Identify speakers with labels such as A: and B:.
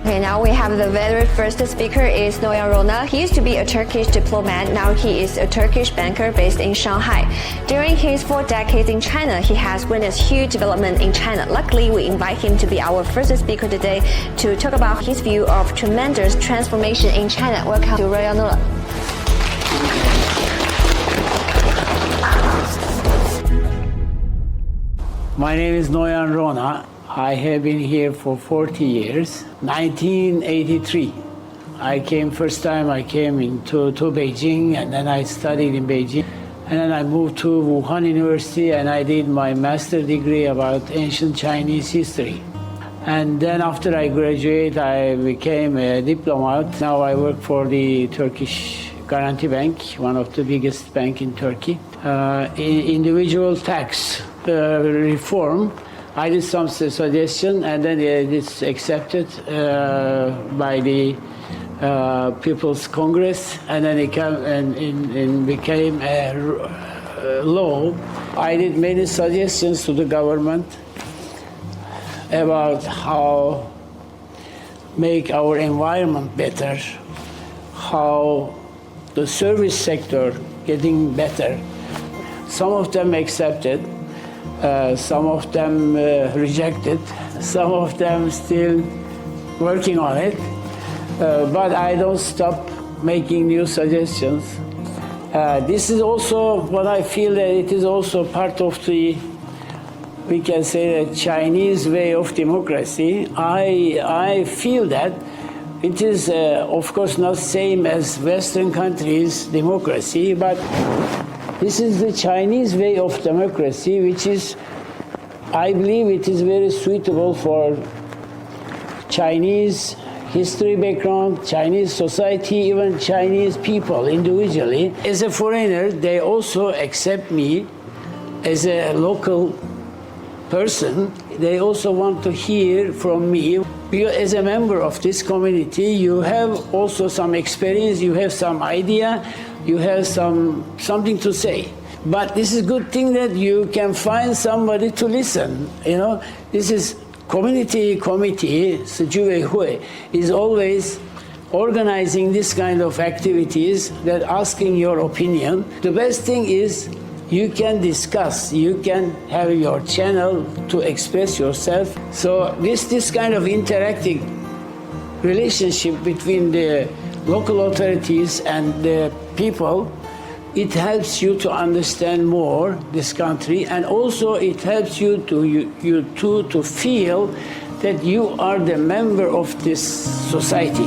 A: Okay, now we have the very first speaker is Rouna. He used to be a Turkish diplomat. Now he is a Turkish banker based in Shanghai. During his 4 decades in China, he has witnessed huge development in China. Luckily, we invite him to be our first speaker today to talk about his view of tremendous transformation in China. Welcome to Rouna.
B: My name is Rouna. I have been here for 40 years. 1983, first time I came into Beijing, and then I studied in Beijing. And then I moved to Wuhan University, and I did my master's degree about ancient Chinese history. And then after I graduated, I became a diplomat. Now I work for the Turkish Garanti Bank, one of the biggest banks in Turkey. Individual tax reform. I did some suggestion, and then it's accepted by the People's Congress, and then it became a law. I did many suggestions to the government about how make our environment better, how the service sector getting better. Some of them accepted. Some of them rejected, some of them still working on it, but I don't stop making new suggestions. This is also what I feel that it is also part of the, we can say, the Chinese way of democracy. I feel that it is, of course, not same as Western countries' democracy, but this is the Chinese way of democracy, which is, I believe it is very suitable for Chinese history background, Chinese society, even Chinese people individually. As a foreigner, they also accept me as a local person. They also want to hear from me. As a member of this community, you have also some experience, you have some idea, you have something to say. But this is a good thing that you can find somebody to listen. You know, this is community committee, is always organizing this kind of activities, that asking your opinion. The best thing is you can discuss, you can have your channel to express yourself. So this kind of interacting relationship between the local authorities and the people, it helps you to understand more this country, and also it helps you to feel that you are the member of this society.